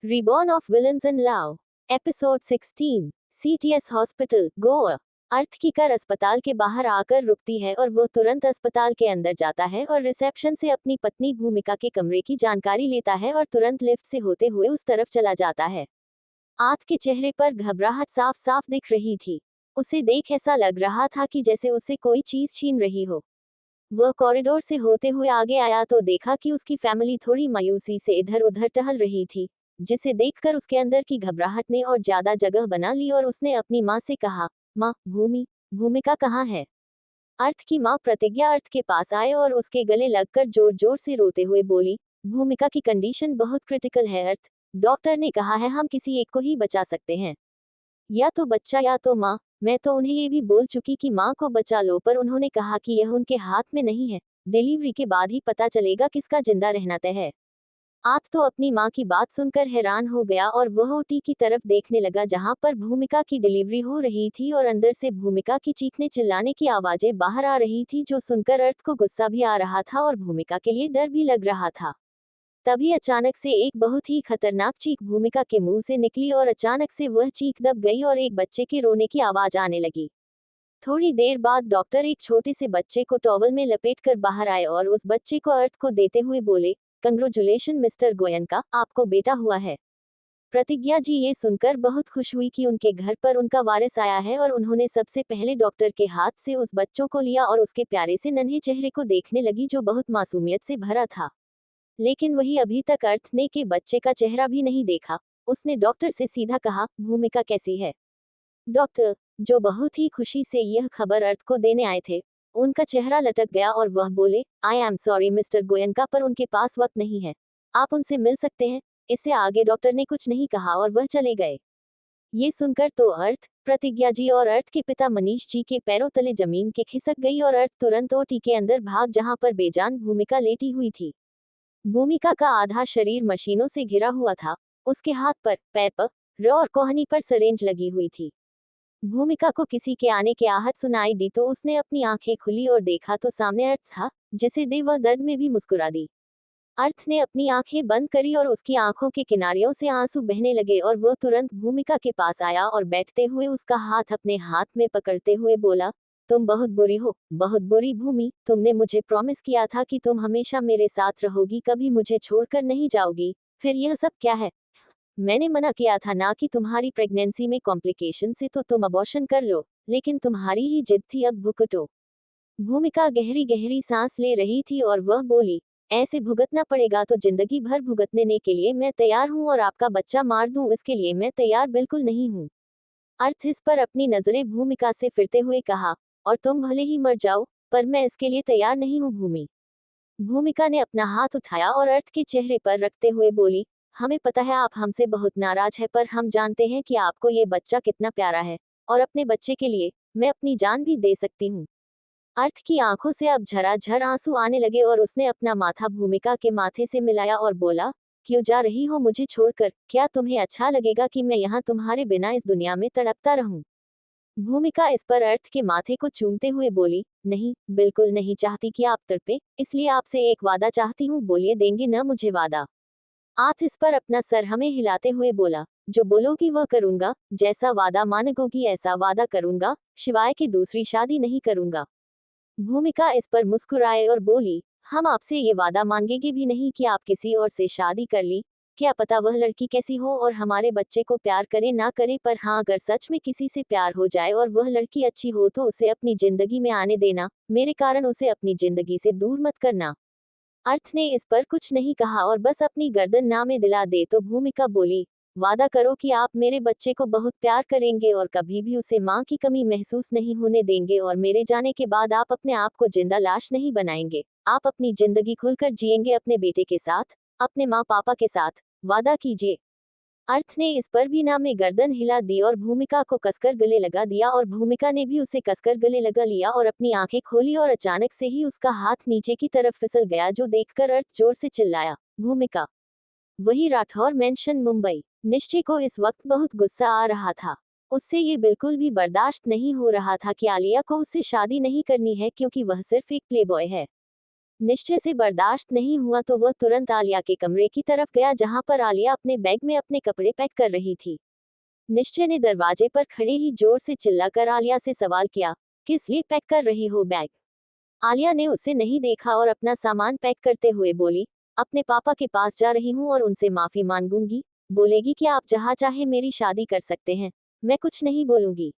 Reborn of Villains in Love, episode 16, CTS hospital, Goa. Arth की कार अस्पताल के बाहर आकर रुकती है और वो तुरंत अस्पताल के अंदर जाता है और रिसेप्शन से अपनी पत्नी भूमिका के कमरे की जानकारी लेता है और तुरंत लिफ्ट से होते हुए उस तरफ चला जाता है। आर्थ के चेहरे पर घबराहट साफ साफ दिख रही थी। उसे देख ऐसा लग रहा था कि जैसे उसे कोई चीज छीन रही हो। वह कॉरिडोर से होते हुए आगे आया तो देखा कि उसकी फैमिली थोड़ी मायूसी से इधर उधर टहल रही थी, जिसे देखकर उसके अंदर की घबराहट ने और ज्यादा जगह बना ली और उसने अपनी माँ से कहा, माँ, भूमिका कहाँ है? अर्थ की माँ प्रतिज्ञा अर्थ के पास आए और उसके गले लगकर जोर जोर से रोते हुए बोली, भूमिका की कंडीशन बहुत क्रिटिकल है अर्थ। डॉक्टर ने कहा है हम किसी एक को ही बचा सकते हैं, या तो बच्चा या तो माँ। मैं तो उन्हें ये भी बोल चुकी कि माँ को बचा लो, पर उन्होंने कहा कि यह उनके हाथ में नहीं है। डिलीवरी के बाद ही पता चलेगा किसका जिंदा रहना तय है। आत तो अपनी माँ की बात सुनकर हैरान हो गया और वह ओटी की तरफ देखने लगा जहाँ पर भूमिका की डिलीवरी हो रही थी और अंदर से भूमिका की चीखने चिल्लाने की आवाजें बाहर आ रही थी, जो सुनकर अर्थ को गुस्सा भी आ रहा था और भूमिका के लिए डर भी लग रहा था। तभी अचानक से एक बहुत ही खतरनाक चीख भूमिका के मुंह से निकली और अचानक से वह चीख दब गई और एक बच्चे के रोने की आवाज आने लगी। थोड़ी देर बाद डॉक्टर एक छोटे से बच्चे को टॉवल में लपेटकर बाहर आए और उस बच्चे को अर्थ को देते हुए बोले, कंग्रेचुलेशन मिस्टर गोयनका, आपको बेटा हुआ है। प्रतिज्ञा जी ये सुनकर बहुत खुश हुई कि उनके घर पर उनका वारिस आया है और उन्होंने सबसे पहले डॉक्टर के हाथ से उस बच्चों को लिया और उसके प्यारे से नन्हे चेहरे को देखने लगी जो बहुत मासूमियत से भरा था। लेकिन वही अभी तक अर्थ ने के बच्चे का चेहरा भी नहीं देखा। उसने डॉक्टर से सीधा कहा, भूमिका कैसी है? डॉक्टर, जो बहुत ही खुशी से यह खबर अर्थ को देने आए थे, उनका चेहरा लटक गया और वह बोले, I am sorry mister Goenka, पर उनके पास वक्त नहीं है। आप उनसे मिल सकते हैं। इससे आगे डॉक्टर ने कुछ नहीं कहा और वह चले गए। ये सुनकर तो अर्थ, प्रतिज्ञा जी और अर्थ के पिता मनीष जी के पैरों तले जमीन के खिसक गई और अर्थ तुरंत ओटी के अंदर भाग जहां पर बेजान भूमिका लेटी हुई थी। भूमिका का आधा शरीर मशीनों से घिरा हुआ था। उसके हाथ पर, पैर पर, र और कोहनी पर सरेंज लगी हुई थी। भूमिका को किसी के आने की आहट सुनाई दी तो उसने अपनी आंखें खुली और देखा तो सामने अर्थ था, जिसे देख वह दर्द में भी मुस्कुरा दी। अर्थ ने अपनी आंखें बंद करी और उसकी आंखों के किनारियों से आंसू बहने लगे और वह तुरंत भूमिका के पास आया और बैठते हुए उसका हाथ अपने हाथ में पकड़ते हुए बोला, तुम बहुत बुरी हो, बहुत बुरी भूमि। तुमने मुझे प्रॉमिस किया था कि तुम हमेशा मेरे साथ रहोगी, कभी मुझे छोड़कर नहीं जाओगी। फिर यह सब क्या है? मैंने मना किया था ना कि तुम्हारी प्रेगनेंसी में कॉम्प्लिकेशन से तो तुम अबॉर्शन कर लो, लेकिन तुम्हारी ही जिद थी, अब भुगतो। भूमिका गहरी गहरी सांस ले रही थी और वह बोली, ऐसे भुगतना पड़ेगा तो जिंदगी भर भुगतने के लिए मैं तैयार हूँ और आपका बच्चा मार दूं इसके लिए मैं तैयार बिल्कुल नहीं हूँ। अर्थ इस पर अपनी नजरें भूमिका से फिरते हुए कहा, और तुम भले ही मर जाओ, पर मैं इसके लिए तैयार नहीं हूँ भूमि। भूमिका ने अपना हाथ उठाया और अर्थ के चेहरे पर रखते हुए बोली, हमें पता है आप हमसे बहुत नाराज है, पर हम जानते हैं कि आपको ये बच्चा कितना प्यारा है, और अपने बच्चे के लिए मैं अपनी जान भी दे सकती हूँ। अर्थ की आंखों से अब झराझर आंसू आने लगे और उसने अपना माथा भूमिका के माथे से मिलाया और बोला, क्यों जा रही हो मुझे छोड़कर? क्या तुम्हें अच्छा लगेगा कि मैं यहाँ तुम्हारे बिना इस दुनिया में तड़पता रहूं? भूमिका इस पर अर्थ के माथे को चूमते हुए बोली, नहीं, बिल्कुल नहीं चाहती कि आप तड़पे, इसलिए आपसे एक वादा चाहती हूँ, बोलिए देंगे न मुझे वादा? आठ इस पर अपना सर हमें हिलाते हुए बोला, जो बोलोगी वह करूंगा, जैसा वादा मानोगी ऐसा वादा करूंगा, शिवाय कि दूसरी शादी नहीं करूंगा। भूमिका इस पर मुस्कुराए और बोली, हम आपसे ये वादा मांगेंगे भी नहीं कि आप किसी और से शादी कर ली। क्या पता वह लड़की कैसी हो और हमारे बच्चे को प्यार करे ना करे, पर हाँ अगर सच में किसी से प्यार हो जाए और वह लड़की अच्छी हो तो उसे अपनी जिंदगी में आने देना, मेरे कारण उसे अपनी जिंदगी से दूर मत करना। अर्थ ने इस पर कुछ नहीं कहा और बस अपनी गर्दन ना में दिला दे तो भूमिका बोली, वादा करो कि आप मेरे बच्चे को बहुत प्यार करेंगे और कभी भी उसे माँ की कमी महसूस नहीं होने देंगे, और मेरे जाने के बाद आप अपने आप को जिंदा लाश नहीं बनाएंगे। आप अपनी जिंदगी खुलकर जिएंगे अपने बेटे के साथ, अपने माँ पापा के साथ। वादा कीजिए। अर्थ ने इस पर भी ना में गर्दन हिला दी और भूमिका को कसकर गले लगा दिया और भूमिका ने भी उसे कसकर गले लगा लिया और अपनी आंखें खोली और अचानक से ही उसका हाथ नीचे की तरफ फिसल गया, जो देखकर अर्थ जोर से चिल्लाया, भूमिका। वही राठौर मेंशन, मुंबई। निश्चय को इस वक्त बहुत गुस्सा आ रहा था। उससे ये बिल्कुल भी बर्दाश्त नहीं हो रहा था कि आलिया को उससे शादी नहीं करनी है, क्योंकि वह सिर्फ एक प्लेबॉय है। निश्चय से बर्दाश्त नहीं हुआ तो वह तुरंत आलिया के कमरे की तरफ गया जहां पर आलिया अपने बैग में अपने कपड़े पैक कर रही थी। निश्चय ने दरवाजे पर खड़े ही जोर से चिल्लाकर आलिया से सवाल किया, किस लिए पैक कर रही हो बैग? आलिया ने उसे नहीं देखा और अपना सामान पैक करते हुए बोली, अपने पापा के पास जा रही हूँ और उनसे माफी मांगूंगी। बोलेगी कि आप जहाँ चाहे मेरी शादी कर सकते हैं, मैं कुछ नहीं बोलूंगी।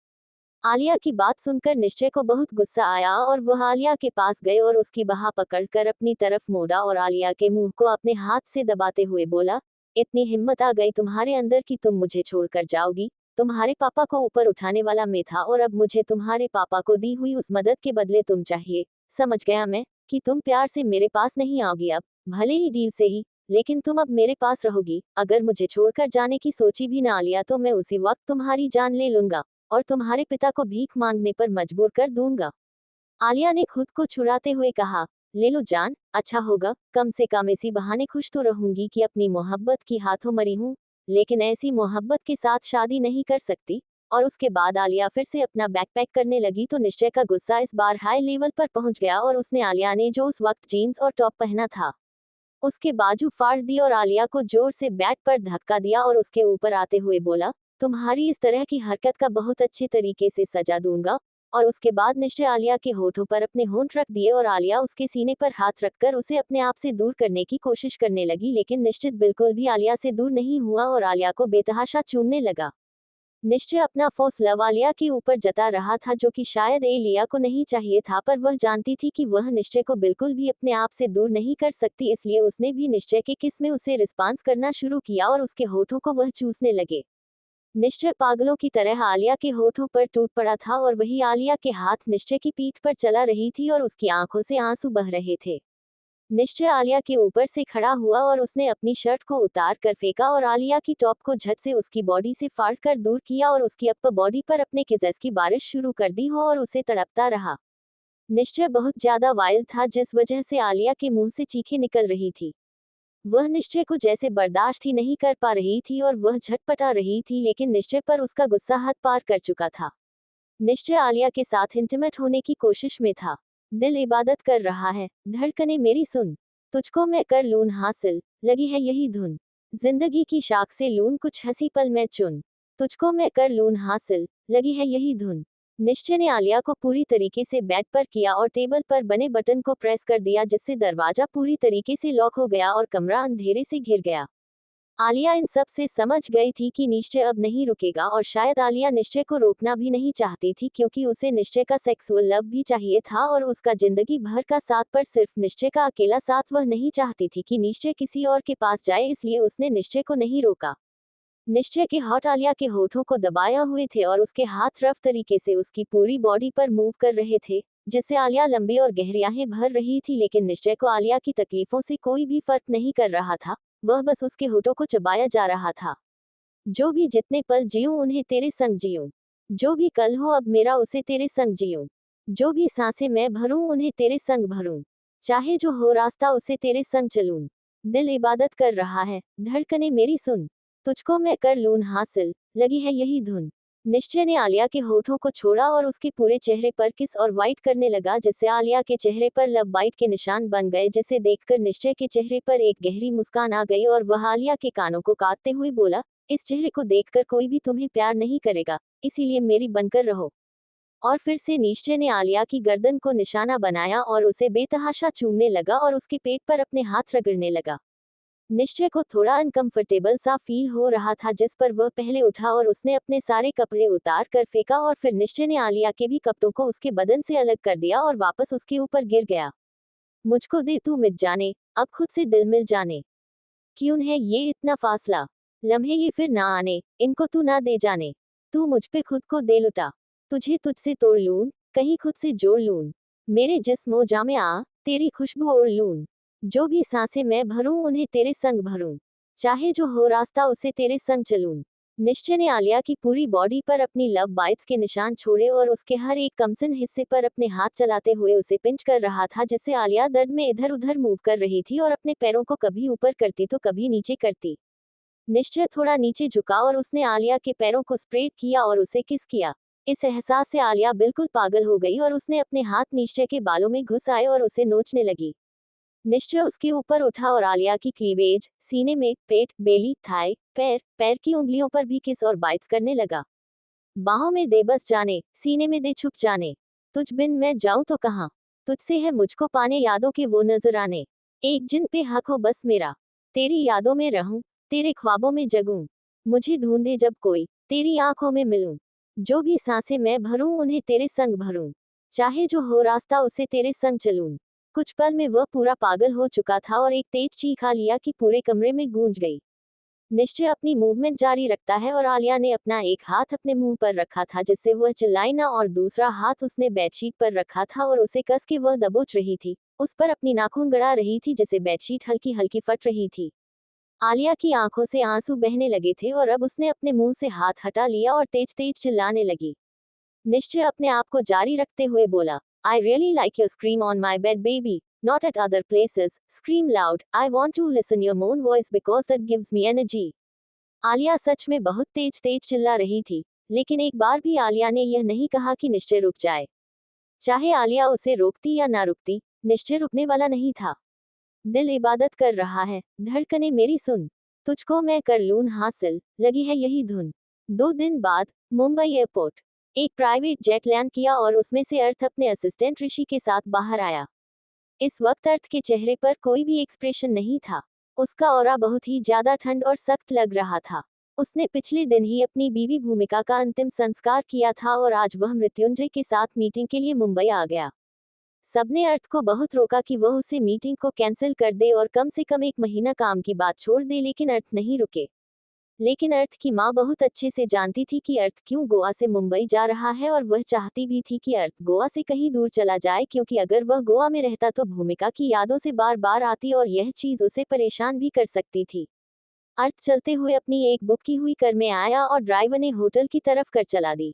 आलिया की बात सुनकर निश्चय को बहुत गुस्सा आया और वह आलिया के पास गए और उसकी बाह पकड़कर अपनी तरफ मोड़ा और आलिया के मुंह को अपने हाथ से दबाते हुए बोला, इतनी हिम्मत आ गई तुम्हारे अंदर कि तुम मुझे छोड़कर जाओगी? तुम्हारे पापा को ऊपर उठाने वाला मैं था और अब मुझे तुम्हारे पापा को दी हुई उस मदद के बदले तुम चाहिए। समझ गया मैं कि तुम प्यार से मेरे पास नहीं आओगी अब, भले ही डील से ही, लेकिन तुम अब मेरे पास रहोगी। अगर मुझे छोड़कर जाने की सोची भी ना लिया तो मैं उसी वक्त तुम्हारी जान ले लूंगा और तुम्हारे पिता को भीख मांगने पर मजबूर कर दूंगा। आलिया ने खुद को छुड़ाते हुए कहा, ले लो जान, अच्छा होगा, कम से कम इसी बहाने खुश तो रहूंगी कि अपनी मोहब्बत की हाथों मरी हूँ, लेकिन ऐसी मोहब्बत के साथ शादी नहीं कर सकती। और उसके बाद आलिया फिर से अपना बैग पैक करने लगी तो निश्चय का गुस्सा इस बार हाई लेवल पर पहुंच गया और उसने आलिया ने जो उस वक्त जीन्स और टॉप पहना था उसके बाजू फाड़ दी और आलिया को जोर से बैग पर धक्का दिया और उसके ऊपर आते हुए बोला, तुम्हारी इस तरह की हरकत का बहुत अच्छे तरीके से सजा दूंगा। और उसके बाद निश्चय आलिया के होठों पर अपने होंठ रख दिए और आलिया उसके सीने पर हाथ रखकर उसे अपने आप से दूर करने की कोशिश करने लगी, लेकिन निश्चित बिल्कुल भी आलिया से दूर नहीं हुआ और आलिया को बेतहाशा चूमने लगा। निश्चय अपना फोर्स लव आलिया के ऊपर जता रहा था जो कि शायद एलिया को नहीं चाहिए था, पर वह जानती थी कि वह निश्चय को बिल्कुल भी अपने आप से दूर नहीं कर सकती, इसलिए उसने भी निश्चय के किस में उसे रिस्पांस करना शुरू किया और उसके होठों को वह चूसने लगे। निश्चय पागलों की तरह आलिया के होठों पर टूट पड़ा था और वही आलिया के हाथ निश्चय की पीठ पर चला रही थी और उसकी आंखों से आंसू बह रहे थे। निश्चय आलिया के ऊपर से खड़ा हुआ और उसने अपनी शर्ट को उतार कर फेंका और आलिया की टॉप को झट से उसकी बॉडी से फाड़ कर दूर किया और उसकी अपर बॉडी पर अपने किसेस की बारिश शुरू कर दी हो और उसे तड़पता रहा। निश्चय बहुत ज्यादा वाइल्ड था जिस वजह से आलिया के मुंह से चीखें निकल रही थी। वह निश्चय को जैसे बर्दाश्त ही नहीं कर पा रही थी और वह झटपटा रही थी, लेकिन निश्चय पर उसका गुस्सा हद पार कर चुका था। निश्चय आलिया के साथ इंटीमेट होने की कोशिश में था। दिल इबादत कर रहा है, धड़कने मेरी सुन, तुझको मैं कर लूं हासिल, लगी है यही धुन, जिंदगी की शाख से लूं कुछ हंसी पल मैं चुन, तुझको मैं कर लूं हासिल, लगी है यही धुन। निश्चय ने आलिया को पूरी तरीके से बेड पर किया और टेबल पर बने बटन को प्रेस कर दिया जिससे दरवाजा पूरी तरीके से लॉक हो गया और कमरा अंधेरे से घिर गया। आलिया इन सब से समझ गई थी कि निश्चय अब नहीं रुकेगा और शायद आलिया निश्चय को रोकना भी नहीं चाहती थी क्योंकि उसे निश्चय का सेक्सुअल लव भी चाहिए था और उसका जिंदगी भर का साथ, पर सिर्फ निश्चय का अकेला साथ वह नहीं चाहती थी कि निश्चय किसी और के पास जाए, इसलिए उसने निश्चय को नहीं रोका। निश्चय के होठ आलिया के होठों को दबाया हुए थे और उसके हाथ रफ तरीके से उसकी पूरी बॉडी पर मूव कर रहे थे जिससे आलिया लंबी और गहरी आहें भर रही थी, लेकिन निश्चय को आलिया की तकलीफों से कोई भी फर्क नहीं कर रहा था। वह बस उसके होठों को चबाया जा रहा था। जो भी जितने पल जीऊं उन्हें तेरे संग जीऊं, जो भी कल हो अब मेरा उसे तेरे संग जीऊं, जो भी सांसें मैं भरूं उन्हें तेरे संग भरूं, चाहे जो हो रास्ता उसे तेरे संग चलूं। दिल इबादत कर रहा है, धड़कने मेरी सुन, तुझको मैं कर लूं हासिल, लगी है यही धुन। निश्चय ने आलिया के होठों को छोड़ा और उसके पूरे चेहरे पर किस और वाइट करने लगा जिससे आलिया के चेहरे पर लव बाइट के निशान बन गए, जिसे देखकर निश्चय के चेहरे पर एक गहरी मुस्कान आ गई और वह आलिया के कानों को काटते हुए बोला, इस चेहरे को देखकर कोई भी तुम्हें प्यार नहीं करेगा, इसीलिए मेरी बनकर रहो। और फिर से निश्चय ने आलिया की गर्दन को निशाना बनाया और उसे बेतहाशा चूमने लगा और उसके पेट पर अपने हाथ रगड़ने लगा। निश्चय को थोड़ा अनकंफर्टेबल सा फील हो रहा था जिस पर वह पहले उठा और उसने अपने सारे कपड़े उतार कर फेंका और फिर निश्चय ने आलिया के भी कपड़ों को उसके बदन से अलग कर दिया और वापस उसके ऊपर गिर गया। मुझको दे तू मिट जाने, अब खुद से दिल मिल जाने, क्यों है ये इतना फासला, लम्हे ये फिर ना आने, इनको तू ना दे जाने, तू मुझ पे खुद को दे लुटा, तुझे तुझसे तोड़ लूं, कहीं खुद से जोड़ लूं, मेरे जिस्मो जा में आ, तेरी खुशबू ओढ़ लूं, जो भी सांसें मैं भरूं उन्हें तेरे संग भरूं, चाहे जो हो रास्ता उसे तेरे संग चलूं। निश्चय ने आलिया की पूरी बॉडी पर अपनी लव बाइट्स के निशान छोड़े और उसके हर एक कमसिन हिस्से पर अपने हाथ चलाते हुए उसे पिंच कर रहा था जिससे आलिया दर्द में इधर उधर मूव कर रही थी और अपने पैरों को कभी ऊपर करती तो कभी नीचे करती। निश्चय थोड़ा नीचे झुका और उसने आलिया के पैरों को स्प्रेड किया और उसे किस किया। इस एहसास से आलिया बिल्कुल पागल हो गई और उसने अपने हाथ निश्चय के बालों में घुस आए और उसे नोचने लगी। निश्चय उसके ऊपर उठा और आलिया की क्लीवेज, सीने में, पेट, बेली, थाई, पैर, पैर की उंगलियों पर भी किस और बाइट्स करने लगा। बाहों में दे बस जाने, सीने में दे छुप जाने। तुझ बिन मैं जाऊं तो कहाँ, तुझसे है मुझको पाने यादों के वो नजर आने। एक जिन पे हक हो बस मेरा, तेरी यादों में रहूं, तेरे ख्वाबों में जगूं। मुझे ढूंढे जब कोई, तेरी आंखों में मिलूं। जो भी सांसें मैं भरूं उन्हें तेरे संग भरूं। चाहे जो हो रास्ता उसे तेरे संग चलूं। कुछ पल में वह पूरा पागल हो चुका था और एक तेज चीख आलिया की पूरे कमरे में गूंज गई। निश्चय अपनी मूवमेंट जारी रखता है और आलिया ने अपना एक हाथ अपने मुंह पर रखा था जिससे वह चिल्लाई ना, और दूसरा हाथ उसने बेडशीट पर रखा था और उसे कस के वह दबोच रही थी, उस पर अपनी नाखून गड़ा रही थी जिससे बेडशीट हल्की हल्की फट रही थी। आलिया की आंखों से आंसू बहने लगे थे और अब उसने अपने मुंह से हाथ हटा लिया और तेज तेज चिल्लाने लगी। निश्चय अपने आप को जारी रखते हुए बोला, I really like your scream on my bed baby, not at other places, scream loud, I want to listen your moan voice because that gives me energy. Alia सच में बहुत तेज तेज चिल्ला रही थी, लेकिन एक बार भी आलिया ने यह नहीं कहा कि निश्चय रुक जाए। चाहे आलिया उसे रोकती या ना रुकती, निश्चय रुकने वाला नहीं था। दिल इबादत कर रहा है, धड़कने मेरी सुन, तुझको मैं कर लूं हासिल, लगी है यही धुन। 2 दिन बाद, मुंबई एयरपोर्ट, एक प्राइवेट जेट लैंड किया और उसमें से अर्थ अपने असिस्टेंट ऋषि के साथ बाहर आया। इस वक्त अर्थ के चेहरे पर कोई भी एक्सप्रेशन नहीं था। उसका ऑरा बहुत ही ज्यादा ठंड और सख्त लग रहा था। उसने पिछले दिन ही अपनी बीवी भूमिका का अंतिम संस्कार किया था और आज वह मृत्युंजय के साथ मीटिंग के लिए मुंबई आ गया। सबने अर्थ को बहुत रोका कि वह उसे मीटिंग को कैंसिल कर दे और कम से कम 1 महीना काम की बात छोड़ दे, लेकिन अर्थ नहीं रुके। लेकिन अर्थ की माँ बहुत अच्छे से जानती थी कि अर्थ क्यों गोवा से मुंबई जा रहा है और वह चाहती भी थी कि अर्थ गोवा से कहीं दूर चला जाए, क्योंकि अगर वह गोवा में रहता तो भूमिका की यादों से बार बार आती और यह चीज उसे परेशान भी कर सकती थी। अर्थ चलते हुए अपनी एक बुक की हुई कार में आया और ड्राइवर ने होटल की तरफ कर चला दी।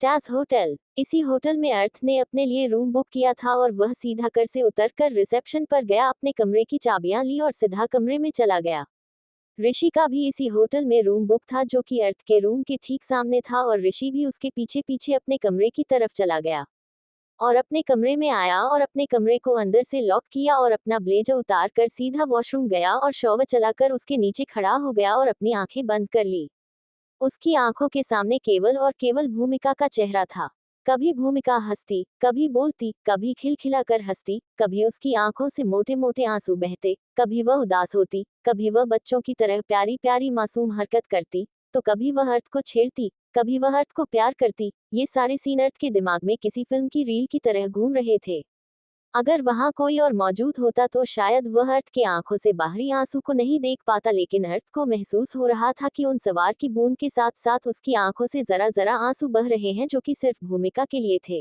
Taz hotel. इसी होटल में अर्थ ने अपने लिए रूम बुक किया था और वह सीधा कर से उतरकर रिसेप्शन पर गया, अपने कमरे की चाबियां ली और सीधा कमरे में चला गया। ऋषि का भी इसी होटल में रूम बुक था जो कि अर्थ के रूम के ठीक सामने था और ऋषि भी उसके पीछे पीछे अपने कमरे की तरफ चला गया और अपने कमरे में आया और अपने कमरे को अंदर से लॉक किया और अपना ब्लेजर उतार कर सीधा वॉशरूम गया और शॉवर चलाकर उसके नीचे खड़ा हो गया और अपनी आंखें बंद कर ली। उसकी आंखों के सामने केवल और केवल भूमिका का चेहरा था। कभी भूमिका हंसती, कभी बोलती, कभी खिलखिलाकर हंसती, कभी उसकी आंखों से मोटे मोटे आंसू बहते, कभी वह उदास होती, कभी वह बच्चों की तरह प्यारी प्यारी मासूम हरकत करती, तो कभी वह अर्थ को छेड़ती, कभी वह अर्थ को प्यार करती। ये सारे सीन अर्थ के दिमाग में किसी फिल्म की रील की तरह घूम रहे थे। अगर वहां कोई और मौजूद होता तो शायद वह अर्थ के आंखों से बाहरी आंसू को नहीं देख पाता, लेकिन अर्थ को महसूस हो रहा था कि उन सवार की बूंद के साथ साथ उसकी आंखों से जरा जरा आंसू बह रहे हैं जो कि सिर्फ भूमिका के लिए थे।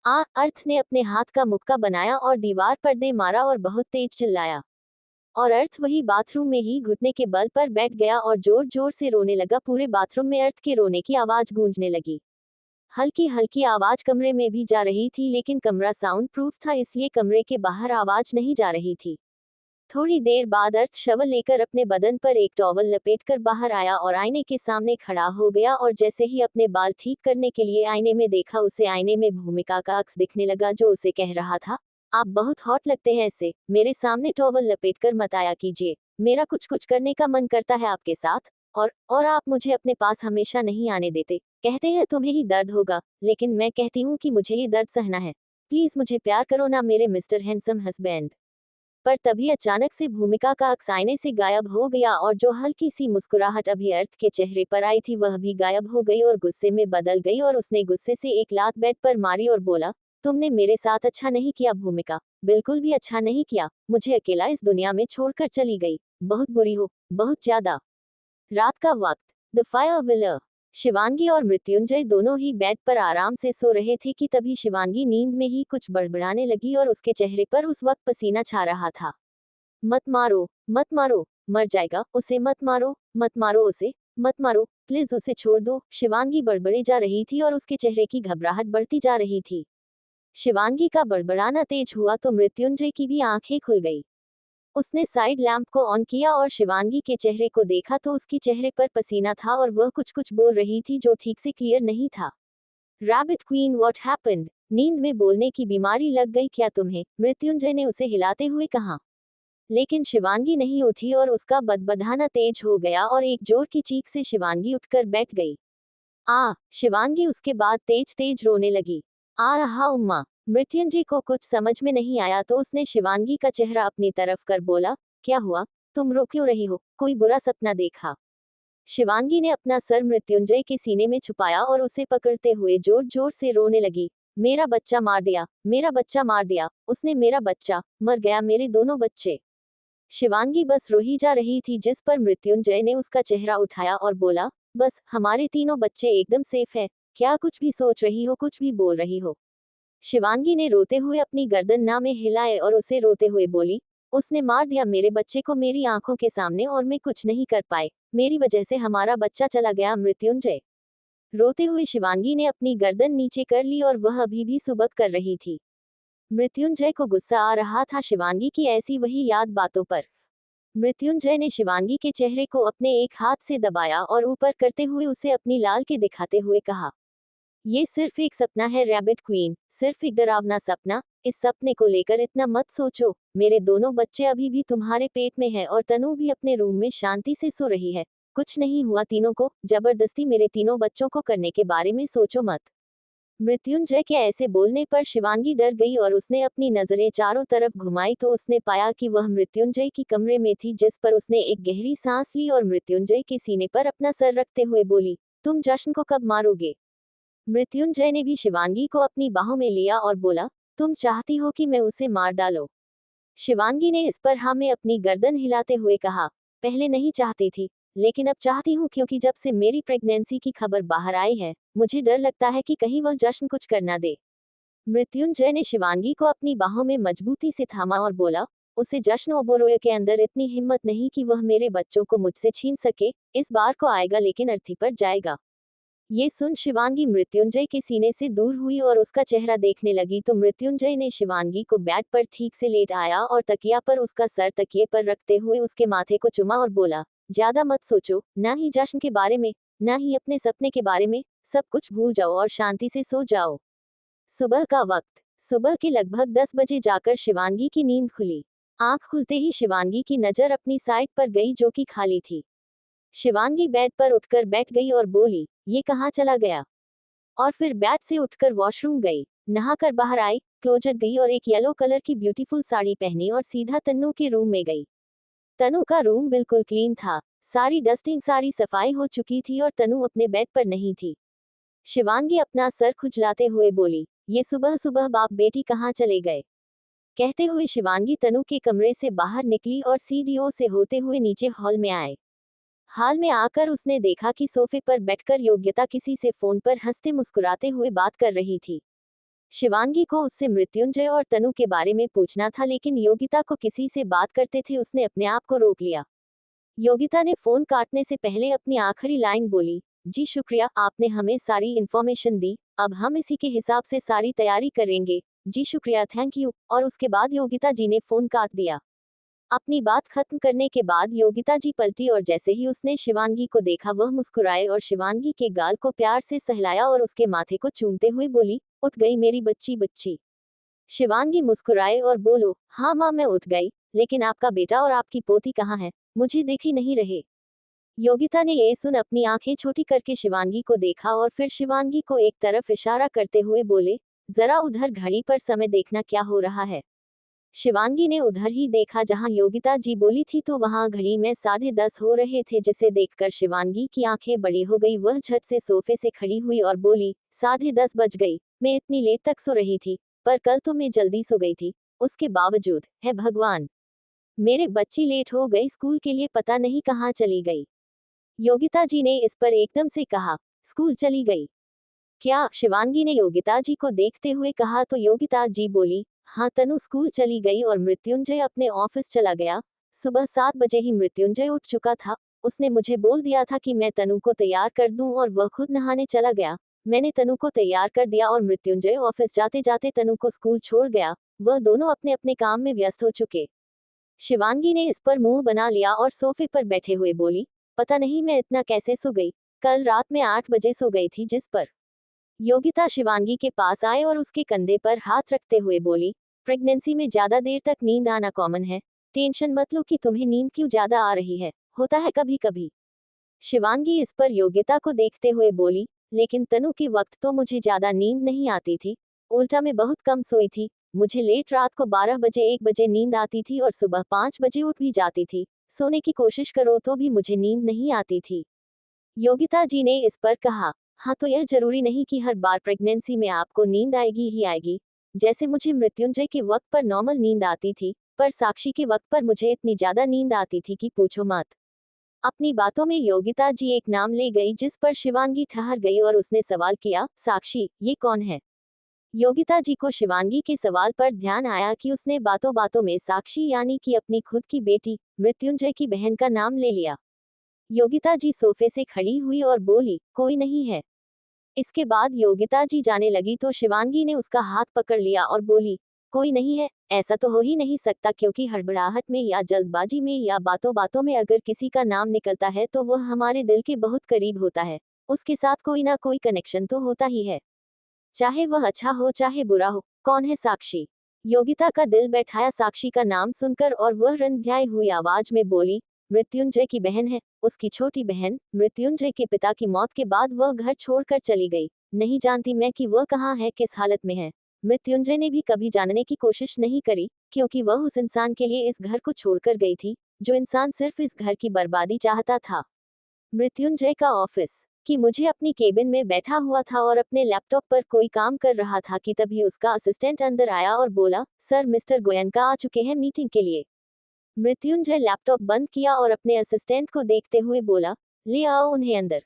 अर्थ ने अपने हाथ का मुक्का बनाया और दीवार पर दे मारा और बहुत तेज चिल्लाया। और अर्थ वही बाथरूम में ही घुटने के बल पर बैठ गया और जोर जोर से रोने लगा। पूरे बाथरूम में अर्थ के रोने की आवाज गूंजने लगी। हल्की हल्की आवाज कमरे में भी जा रही थी, लेकिन कमरा साउंड प्रूफ था इसलिए कमरे के बाहर आवाज नहीं जा रही थी। थोड़ी देर बाद अर्थ शवल लेकर अपने बदन पर एक टॉवल लपेटकर बाहर आया और आईने के सामने खड़ा हो गया और जैसे ही अपने बाल ठीक करने के लिए आईने में देखा, उसे आईने में भूमिका का अक्स दिखने लगा जो उसे कह रहा था, आप बहुत हॉट लगते हैं, ऐसे मेरे सामने टॉवल लपेटकर मत आया कीजिए, मेरा कुछ कुछ करने का मन करता है आपके साथ। और आप मुझे अपने पास हमेशा नहीं आने देते, कहते हैं तुम्हें ही दर्द होगा, लेकिन मैं कहती हूँ कि मुझे ये दर्द सहना है। प्लीज मुझे प्यार करो ना मेरे मिस्टर हैंडसम हस्बैंड। पर तभी अचानक से भूमिका का अक्स आईने से गायब हो गया और जो हल्की सी मुस्कुराहट अभी अर्थ के चेहरे पर आई थी वह भी गायब हो गई और गुस्से में बदल गई और उसने गुस्से से एक लात बेड पर मारी और बोला, तुमने मेरे साथ अच्छा नहीं किया भूमिका, बिल्कुल भी अच्छा नहीं किया, मुझे अकेला इस दुनिया में छोड़कर चली गई, बहुत बुरी हो, बहुत ज्यादा। रात का वक्त, द फायर विलर। शिवांगी और मृत्युंजय दोनों ही बेड पर आराम से सो रहे थे कि तभी शिवांगी नींद में ही कुछ बड़बड़ाने लगी और उसके चेहरे पर उस वक्त पसीना छा रहा था। मत मारो, मत मारो, मर जाएगा, उसे मत मारो, मत मारो उसे, मत मारो, प्लीज उसे छोड़ दो। शिवांगी बड़बड़े जा रही थी और उसके चेहरे की घबराहट बढ़ती जा रही थी। शिवांगी का बड़बड़ाना तेज हुआ तो मृत्युंजय की भी आंखें खुल गई। उसने साइड लैंप को ऑन किया और शिवांगी के चेहरे को देखा तो उसकी चेहरे पर पसीना था और वह कुछ कुछ बोल रही थी जो ठीक से क्लियर नहीं था। Rabbit queen what happened? नींद में बोलने की बीमारी लग गई क्या तुम्हें? मृत्युंजय ने उसे हिलाते हुए कहा। लेकिन शिवांगी नहीं उठी और उसका बदबधाना तेज हो गया और एक जोर की चीख से शिवांगी उठकर बैठ गई। शिवांगी उसके बाद तेज तेज रोने लगी। आ रहा उम्मा। मृत्युंजय को कुछ समझ में नहीं आया तो उसने शिवांगी का चेहरा अपनी तरफ कर बोला, क्या हुआ? तुम रो क्यों रही हो? कोई बुरा सपना देखा? शिवांगी ने अपना सर मृत्युंजय के सीने में छुपाया और उसे पकड़ते हुए जोर जोर से रोने लगी। मेरा बच्चा मार दिया, मेरा बच्चा मार दिया, उसने मेरा बच्चा, मर गया मेरे दोनों बच्चे। शिवांगी बस रो ही जा रही थी जिस पर मृत्युंजय ने उसका चेहरा उठाया और बोला, बस हमारे तीनों बच्चे एकदम सेफ है। क्या कुछ भी सोच रही हो, कुछ भी बोल रही हो? शिवांगी ने रोते हुए अपनी गर्दन ना में हिलाए और उसे रोते हुए बोली, उसने मार दिया मेरे बच्चे को मेरी आंखों के सामने और मैं कुछ नहीं कर पाए। मेरी वजह से हमारा बच्चा चला गया। मृत्युंजय। रोते हुए शिवांगी ने अपनी गर्दन नीचे कर ली और वह अभी भी सुबक कर रही थी। मृत्युंजय को गुस्सा आ रहा था शिवांगी की ऐसी वही याद बातों पर। मृत्युंजय ने शिवांगी के चेहरे को अपने एक हाथ से दबाया और ऊपर करते हुए उसे अपनी लाल के दिखाते हुए कहा, ये सिर्फ एक सपना है रैबिट क्वीन, सिर्फ एक डरावना सपना। इस सपने को लेकर इतना मत सोचो। मेरे दोनों बच्चे अभी भी तुम्हारे पेट में है और तनु भी अपने रूम में शांति से सो रही है। कुछ नहीं हुआ तीनों को। जबरदस्ती मेरे तीनों बच्चों को करने के बारे में सोचो मत। मृत्युंजय के ऐसे बोलने पर शिवांगी डर गई और उसने अपनी नजरें चारों तरफ घुमाई तो उसने पाया कि वह मृत्युंजय की कमरे में थी, जिस पर उसने एक गहरी सांस ली और मृत्युंजय के सीने पर अपना सर रखते हुए बोली, तुम जश्न को कब मारोगे? मृत्युंजय ने भी शिवांगी को अपनी बाहों में लिया और बोला, तुम चाहती हो कि मैं उसे मार डालो? शिवांगी ने इस पर हाँ में अपनी गर्दन हिलाते हुए कहा, पहले नहीं चाहती थी, लेकिन अब चाहती हूँ क्योंकि जब से मेरी प्रेगनेंसी की खबर बाहर आई है, मुझे डर लगता है कि कहीं वह जश्न कुछ कर ना दे। मृत्युंजय ने शिवांगी को अपनी बाहों में मजबूती से थामा और बोला, उसे जश्न ओबोरोय के अंदर इतनी हिम्मत नहीं कि वह मेरे बच्चों को मुझसे छीन सके। इस बार को आएगा लेकिन अर्थी पर जाएगा। ये सुन शिवांगी मृत्युंजय के सीने से दूर हुई और उसका चेहरा देखने लगी तो मृत्युंजय ने शिवांगी को बेड पर ठीक से लेट आया और तकिया पर उसका सर तकिए पर रखते हुए उसके माथे को चुमा और बोला, ज्यादा मत सोचो, ना ही जश्न के बारे में, ना ही अपने सपने के बारे में। सब कुछ भूल जाओ और शांति से सो जाओ। सुबह का वक्त। सुबह के लगभग 10 बजे जाकर शिवांगी की नींद खुली। आंख खुलते ही शिवांगी की नजर अपनी साइड पर गई जो कि खाली थी। शिवांगी बेड पर उठकर बैठ गई और बोली, ये कहाँ चला गया? और फिर बेड से उठकर वॉशरूम गई, नहाकर बाहर आई, क्लोजेट गई और एक येलो कलर की ब्यूटीफुल साड़ी पहनी और सीधा तन्नू के रूम में गई। तनु का रूम बिल्कुल क्लीन था, सारी डस्टिंग सारी सफाई हो चुकी थी और तनु अपने बेड पर नहीं थी। शिवांगी अपना सर खुजलाते हुए बोली, ये सुबह सुबह बाप बेटी कहाँ चले गए? कहते हुए शिवांगी तनु के कमरे से बाहर निकली और सीढ़ियों से होते हुए नीचे हॉल में आए। हाल में आकर उसने देखा कि सोफे पर बैठकर योग्यता किसी से फोन पर हंसते मुस्कुराते हुए बात कर रही थी। शिवांगी को उससे मृत्युंजय और तनु के बारे में पूछना था लेकिन योगिता को किसी से बात करते थे उसने अपने आप को रोक लिया। योगिता ने फोन काटने से पहले अपनी आखिरी लाइन बोली, जी शुक्रिया, आपने हमें सारी इन्फॉर्मेशन दी, अब हम इसी के हिसाब से सारी तैयारी करेंगे। जी शुक्रिया, थैंक यू। और उसके बाद योगिता जी ने फोन काट दिया। अपनी बात खत्म करने के बाद योगिता जी पलटी और जैसे ही उसने शिवांगी को देखा वह मुस्कुराए और शिवांगी के गाल को प्यार से सहलाया और उसके माथे को चूमते हुए बोली, उठ गई मेरी बच्ची बच्ची। शिवांगी मुस्कुराए और बोलो, हाँ माँ मैं उठ गई, लेकिन आपका बेटा और आपकी पोती कहाँ है? मुझे देख ही नहीं रहे। योगिता ने ये सुन अपनी आंखें छोटी करके शिवांगी को देखा और फिर शिवांगी को एक तरफ इशारा करते हुए बोले, जरा उधर घड़ी पर समय देखना क्या हो रहा है। शिवांगी ने उधर ही देखा जहां योगिता जी बोली थी तो वहां घड़ी में 10:30 हो रहे थे, जिसे देखकर शिवांगी की आंखें बड़ी हो गई। वह झट से सोफे से खड़ी हुई और बोली, 10:30 बज गई, मैं इतनी लेट तक सो रही थी, पर कल तो मैं जल्दी सो गई थी, उसके बावजूद, है भगवान, मेरे बच्ची लेट हो गई स्कूल के लिए, पता नहीं कहाँ चली गई। योगिता जी ने इस पर एकदम से कहा, स्कूल चली गई क्या? शिवांगी ने योगिता जी को देखते हुए कहा तो योगिता जी बोली, हाँ तनु स्कूल चली गई और मृत्युंजय अपने ऑफिस चला गया। सुबह 7 बजे ही मृत्युंजय उठ चुका था, उसने मुझे बोल दिया था कि मैं तनु को तैयार कर दूं और वह खुद नहाने चला गया। मैंने तनु को तैयार कर दिया और मृत्युंजय ऑफिस जाते जाते तनु को स्कूल छोड़ गया। वह दोनों अपने अपने काम में व्यस्त हो चुके। शिवांगी ने इस पर मुंह बना लिया और सोफे पर बैठे हुए बोली, पता नहीं मैं इतना कैसे सो गई, कल रात में 8 बजे सो गई थी जिस पर योगिता शिवांगी के पास आए और उसके कंधे पर हाथ रखते हुए बोली, प्रेगनेंसी में ज्यादा देर तक नींद आना कॉमन है। टेंशन मत लो कि तुम्हें नींद क्यों ज्यादा आ रही है, होता है कभी कभी। शिवांगी इस पर योगिता को देखते हुए बोली, लेकिन तनु के वक्त तो मुझे ज्यादा नींद नहीं आती थी, उल्टा मैं बहुत कम सोई थी। मुझे लेट रात को 12 बजे 1 बजे नींद आती थी और सुबह 5 बजे उठ भी जाती थी। सोने की कोशिश करो तो भी मुझे नींद नहीं आती थी। योगिता जी ने इस पर कहा, हाँ तो यह जरूरी नहीं कि हर बार प्रेगनेंसी में आपको नींद आएगी ही आएगी। जैसे मुझे मृत्युंजय के वक्त पर नॉर्मल नींद आती थी, पर साक्षी के वक्त पर मुझे इतनी ज्यादा नींद आती थी कि पूछो मत। अपनी बातों में योगिता जी एक नाम ले गई जिस पर शिवांगी ठहर गई और उसने सवाल किया, साक्षी, ये कौन है? योगिता जी को शिवांगी के सवाल पर ध्यान आया कि उसने बातों बातों में साक्षी यानी कि अपनी खुद की बेटी मृत्युंजय की बहन का नाम ले लिया। योगिता जी सोफे से खड़ी हुई और बोली, कोई नहीं है। इसके बाद योगिता जी जाने लगी तो शिवांगी ने उसका हाथ पकड़ लिया और बोली, कोई नहीं है, ऐसा तो हो ही नहीं सकता क्योंकि हड़बड़ाहट में या जल्दबाजी में या बातों बातों में अगर किसी का नाम निकलता है तो वह हमारे दिल के बहुत करीब होता है। उसके साथ कोई ना कोई कनेक्शन तो होता ही है, चाहे वह अच्छा हो चाहे बुरा हो। कौन है साक्षी? योगिता का दिल बैठाया साक्षी का नाम सुनकर और वह रंध्याई हुई आवाज में बोली, मृत्युंजय की बहन है, उसकी छोटी बहन। मृत्युंजय के पिता की मौत के बाद वह घर छोड़कर चली गई। नहीं जानती मैं कि वह कहाँ है, किस हालत में है। मृत्युंजय ने भी कभी जानने की कोशिश नहीं करी, क्योंकि वह उस इंसान के लिए इस घर को छोड़कर गई थी, जो इंसान सिर्फ इस घर की बर्बादी चाहता था। मृत्युंजय का ऑफिस कि मुझे अपनी केबिन में बैठा हुआ था और अपने लैपटॉप पर कोई काम कर रहा था कि तभी उसका असिस्टेंट अंदर आया और बोला, सर मिस्टर गोयनका आ चुके हैं मीटिंग के लिए। मृत्युंजय लैपटॉप बंद किया और अपने असिस्टेंट को देखते हुए बोला, ले आओ उन्हें अंदर।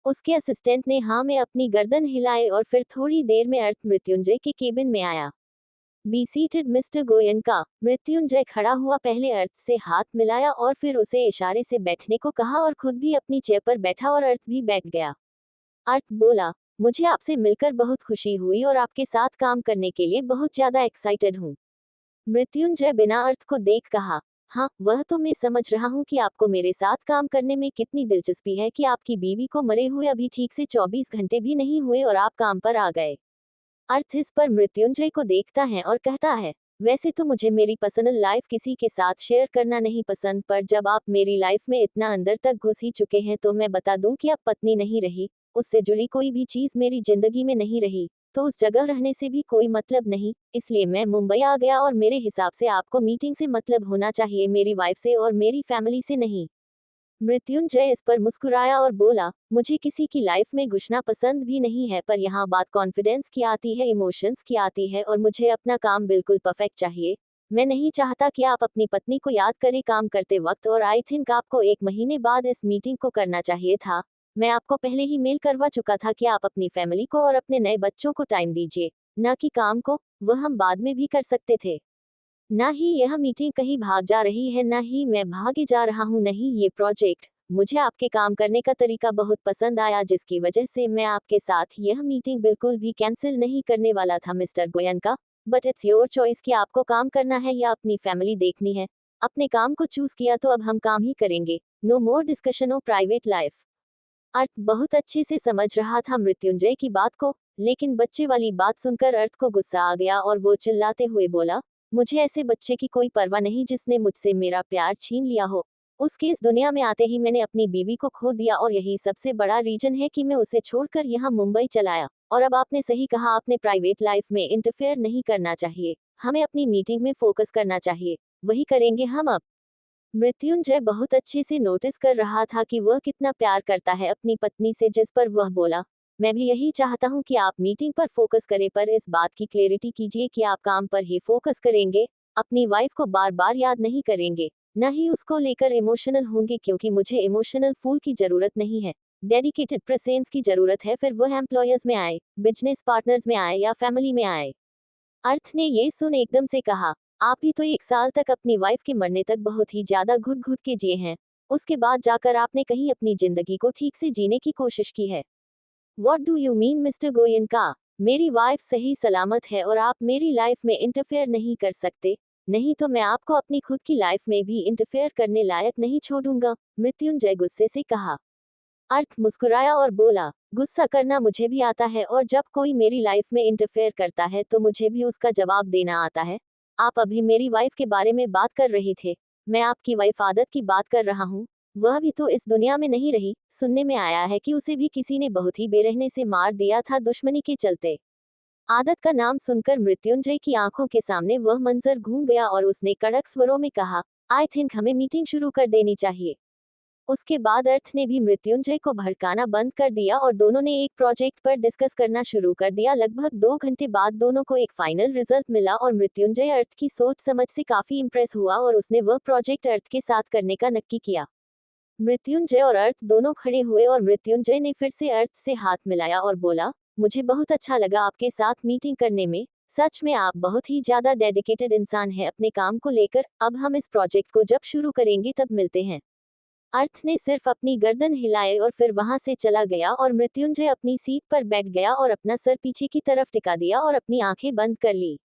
उसके असिस्टेंट ने हाँ में अपनी गर्दन हिलाई और फिर थोड़ी देर में अर्थ मृत्युंजय के केबिन में आया। Be seated mister Goenka. Mrityunjay खड़ा हुआ, पहले अर्थ से हाथ मिलाया और फिर उसे इशारे से बैठने को कहा और खुद भी अपनी चेयर पर बैठा और अर्थ भी बैठ गया। अर्थ बोला, मुझे आपसे मिलकर बहुत खुशी हुई और आपके साथ काम करने के लिए बहुत ज्यादा एक्साइटेड हूँ। मृत्युंजय बिना अर्थ को देख कहा, हाँ वह तो मैं समझ रहा हूँ कि आपको मेरे साथ काम करने में कितनी दिलचस्पी है कि आपकी बीवी को मरे हुए अभी ठीक से 24 घंटे भी नहीं हुए और आप काम पर आ गए। अर्थ इस पर मृत्युंजय को देखता है और कहता है, वैसे तो मुझे मेरी पर्सनल लाइफ किसी के साथ शेयर करना नहीं पसंद, पर जब आप मेरी लाइफ में इतना अंदर तक घुस ही चुके हैं तो मैं बता दूं कि अब पत्नी नहीं रही, उससे जुड़ी कोई भी चीज मेरी जिंदगी में नहीं रही, तो उस जगह रहने से भी कोई मतलब नहीं। इसलिए मैं मुंबई आ गया और मेरे हिसाब से आपको मीटिंग से मतलब होना चाहिए, मेरी वाइफ से और मेरी फैमिली से नहीं। मृत्युंजय इस पर मुस्कुराया और बोला, मुझे किसी की लाइफ में घुसना पसंद भी नहीं है, पर यहाँ बात कॉन्फिडेंस की आती है, इमोशंस की आती है और मुझे अपना काम बिल्कुल परफेक्ट चाहिए। मैं नहीं चाहता कि आप अपनी पत्नी को याद करें काम करते वक्त, और आई थिंक आपको 1 महीने बाद इस मीटिंग को करना चाहिए था। मैं आपको पहले ही मेल करवा चुका था कि आप अपनी फैमिली को और अपने नए बच्चों को टाइम दीजिए, न कि काम को। वह हम बाद में भी कर सकते थे। ना ही यह मीटिंग कहीं भाग जा रही है, ना ही मैं भागे जा रहा हूँ, नहीं ये प्रोजेक्ट। मुझे आपके काम करने का तरीका बहुत पसंद आया, जिसकी वजह से मैं आपके साथ यह मीटिंग बिल्कुल भी कैंसिल नहीं करने वाला था mister Goenka. But it's your choice कि आपको काम करना है या अपनी फैमिली देखनी है। अपने काम को चूज किया तो अब हम काम ही करेंगे। No more discussion of private life. Arth बहुत अच्छे से समझ रहा था मृत्युंजय की बात को, लेकिन बच्चे वाली बात सुनकर अर्थ को गुस्सा आ गया और वो चिल्लाते हुए बोला, मुझे ऐसे बच्चे की कोई परवाह नहीं जिसने मुझसे मेरा प्यार छीन लिया हो। उसके इस दुनिया में आते ही मैंने अपनी बीवी को खो दिया और यही सबसे बड़ा रीजन है कि मैं उसे छोड़कर यहाँ मुंबई चलाया। और अब आपने सही कहा, आपने प्राइवेट लाइफ में इंटरफेयर नहीं करना चाहिए, हमें अपनी मीटिंग में फोकस करना चाहिए, वही करेंगे हम अब। मृत्युंजय बहुत अच्छे से नोटिस कर रहा था कि वह कितना प्यार करता है अपनी पत्नी से, जिस पर वह बोला, मैं भी यही चाहता हूं कि आप मीटिंग पर फोकस करें, पर इस बात की क्लैरिटी कीजिए कि आप काम पर ही फोकस करेंगे, अपनी वाइफ को बार बार याद नहीं करेंगे, न ही उसको लेकर इमोशनल होंगे, क्योंकि मुझे इमोशनल फूल की जरूरत नहीं है, डेडिकेटेड प्रेजेंस की जरूरत है, फिर वह एम्प्लॉयर्स में आए, बिजनेस पार्टनर्स में आए या फैमिली में आए। अर्थ ने ये सुन एकदम से कहा, आप ही तो 1 साल तक अपनी वाइफ के मरने तक बहुत ही ज्यादा घुट घुट के जिए हैं, उसके बाद जाकर आपने कहीं अपनी जिंदगी को ठीक से जीने की कोशिश की है। What do you mean mister Goenka? मेरी वाइफ सही सलामत है और आप मेरी लाइफ में इंटरफेयर नहीं कर सकते, नहीं तो मैं आपको अपनी खुद की लाइफ में भी इंटरफेयर करने लायक नहीं छोड़ूंगा, मृत्युंजय गुस्से से कहा। अर्थ मुस्कुराया और बोला, गुस्सा करना मुझे भी आता है और जब कोई मेरी लाइफ में इंटरफेयर करता है तो मुझे भी उसका जवाब देना आता है। आप अभी मेरी वाइफ के बारे में बात कर रही थे। मैं आपकी वाइफ आदत की बात कर रहा हूँ। वह भी तो इस दुनिया में नहीं रही। सुनने में आया है कि उसे भी किसी ने बहुत ही बेरहने से मार दिया था दुश्मनी के चलते। आदत का नाम सुनकर मृत्युंजय की आंखों के सामने वह मंजर घूम गया और उसने कड़क स्वरों में कहा, आई थिंक हमें मीटिंग शुरू कर देनी चाहिए। उसके बाद अर्थ ने भी मृत्युंजय को भड़काना बंद कर दिया और दोनों ने एक प्रोजेक्ट पर डिस्कस करना शुरू कर दिया। लगभग 2 घंटे बाद दोनों को एक फाइनल रिजल्ट मिला और मृत्युंजय अर्थ की सोच समझ से काफी इम्प्रेस हुआ और उसने वह प्रोजेक्ट अर्थ के साथ करने का नक्की किया। मृत्युंजय और अर्थ दोनों खड़े हुए और मृत्युंजय ने फिर से अर्थ से हाथ मिलाया और बोला, मुझे बहुत अच्छा लगा आपके साथ मीटिंग करने में। सच में आप बहुत ही ज्यादा डेडिकेटेड इंसान हैं अपने काम को लेकर। अब हम इस प्रोजेक्ट को जब शुरू करेंगे तब मिलते हैं। अर्थ ने सिर्फ अपनी गर्दन हिलाई और फिर वहां से चला गया और मृत्युंजय अपनी सीट पर बैठ गया और अपना सर पीछे की तरफ टिका दिया और अपनी आंखें बंद कर ली।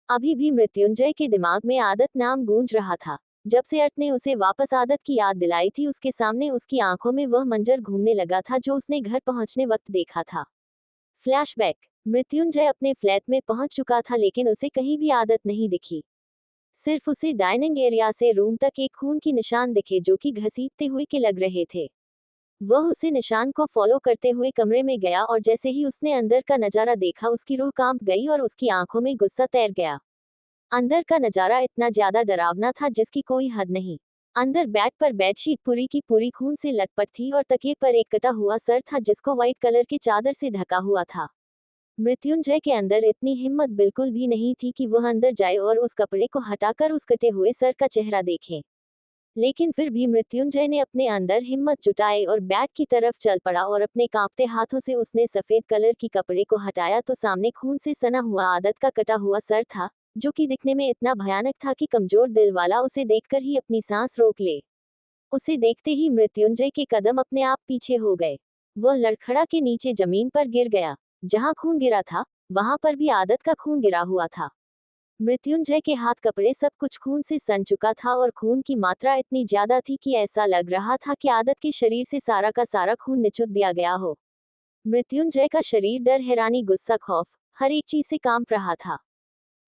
अभी भी मृत्युंजय के दिमाग में आदत नाम गूंज रहा था। जब से अर्थ ने उसे वापस आदत की याद दिलाई थी उसके सामने उसकी आंखों में वह मंजर घूमने लगा था जो उसने घर पहुंचने वक्त देखा था। फ्लैशबैक। मृत्युंजय अपने फ्लैट में पहुंच चुका था लेकिन उसे कहीं भी आदत नहीं दिखी। सिर्फ उसे डाइनिंग एरिया से रूम तक एक खून की निशान दिखे जो कि घसीटते हुए के लग रहे थे। वह उसे निशान को फॉलो करते हुए कमरे में गया और जैसे ही उसने अंदर का नजारा देखा उसकी रूह कांप गई और उसकी आंखों में गुस्सा तैर गया। अंदर का नजारा इतना ज्यादा डरावना था जिसकी कोई हद नहीं। अंदर बेड पर बेडशीट पूरी की पूरी खून से लटपट थी और तकिए पर एक कटा हुआ सर था जिसको व्हाइट कलर के चादर से ढका हुआ था। मृत्युंजय के अंदर इतनी हिम्मत बिल्कुल भी नहीं थी कि वह अंदर जाए और उस कपड़े को हटाकर उस कटे हुए सर का चेहरा देखे। लेकिन फिर भी मृत्युंजय ने अपने अंदर हिम्मत जुटाई और बैग की तरफ चल पड़ा और अपने कांपते हाथों से उसने सफेद कलर की कपड़े को हटाया तो सामने खून से सना हुआ आदत का कटा हुआ सर था, जो कि दिखने में इतना भयानक था कि कमजोर दिल वाला उसे देखकर ही अपनी सांस रोक ले। उसे देखते ही मृत्युंजय के कदम अपने आप पीछे हो गए। वह लड़खड़ा के नीचे जमीन पर गिर गया। जहां खून गिरा था वहां पर भी आदत का खून गिरा हुआ था। मृत्युंजय के हाथ कपड़े सब कुछ खून से सन चुका था और खून की मात्रा इतनी ज्यादा थी कि ऐसा लग रहा था कि आदत के शरीर से सारा का सारा खून निचुद दिया गया हो। मृत्युंजय का शरीर डर, हैरानी, गुस्सा, खौफ, हर एक चीज से कांप रहा था।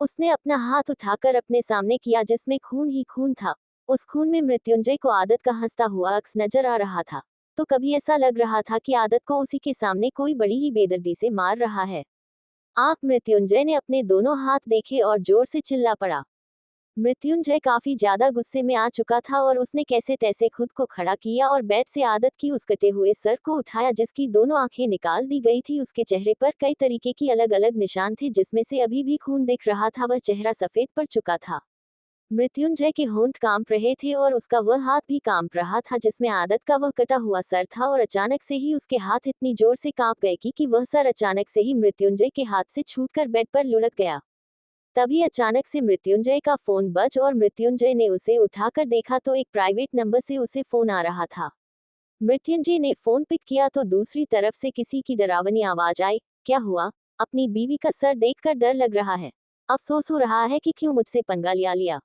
उसने अपना हाथ उठाकर अपने सामने किया जिसमें खून ही खून था। उस खून में मृत्युंजय को आदत का हंसता हुआ अक्स नजर आ रहा था। तो कभी ऐसा लग रहा था कि आदत को उसी के सामने कोई बड़ी ही बेदर्दी से मार रहा है। आप मृत्युंजय ने अपने दोनों हाथ देखे और जोर से चिल्ला पड़ा। मृत्युंजय काफी ज्यादा गुस्से में आ चुका था और उसने कैसे तैसे खुद को खड़ा किया और बेड से आदत की उस कटे हुए सर को उठाया जिसकी दोनों आंखें निकाल दी गई थी। उसके चेहरे पर कई तरीके की अलग अलग निशान थे जिसमें से अभी भी खून दिख रहा था। वह चेहरा सफेद पड़ चुका था। मृत्युंजय के होंठ कांप रहे थे और उसका वह हाथ भी कांप रहा था जिसमें आदत का वह कटा हुआ सर था और अचानक से ही उसके हाथ इतनी जोर से कांप गए कि वह सर अचानक से ही मृत्युंजय के हाथ से छूटकर बेड पर लुढ़क गया। तभी अचानक से मृत्युंजय का फोन बज और मृत्युंजय ने उसे उठाकर देखा तो एक प्राइवेट नंबर से उसे फोन आ रहा था। मृत्युंजय ने फोन पिक किया तो दूसरी तरफ से किसी की डरावनी आवाज आई, क्या हुआ? अपनी बीवी का सर देखकर डर लग रहा है। अफसोस हो रहा है कि क्यों मुझसे पंगा लिया।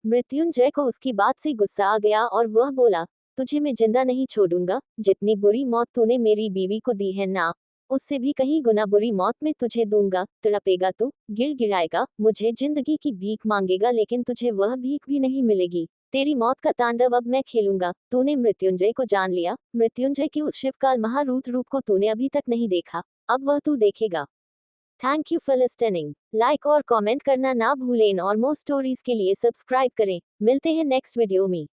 मृत्युंजय को उसकी बात से गुस्सा आ गया और वह बोला, तुझे मैं जिंदा नहीं छोड़ूंगा। जितनी बुरी मौत तूने मेरी बीवी को दी है ना, उससे भी कहीं गुना बुरी मौत मैं तुझे दूंगा। तड़पेगा तू, गिड़गिड़ाएगा, मुझे जिंदगी की भीख मांगेगा लेकिन तुझे वह भीख भी नहीं मिलेगी। तेरी मौत का तांडव अब मैं खेलूंगा। तूने मृत्युंजय को जान लिया। मृत्युंजय के उस शिवकाल महारूत रूप को तूने अभी तक नहीं देखा, अब वह तू देखेगा। Thank you for listening. Like और कमेंट करना ना भूलें और मोर स्टोरीज के लिए सब्सक्राइब करें। मिलते हैं नेक्स्ट वीडियो में।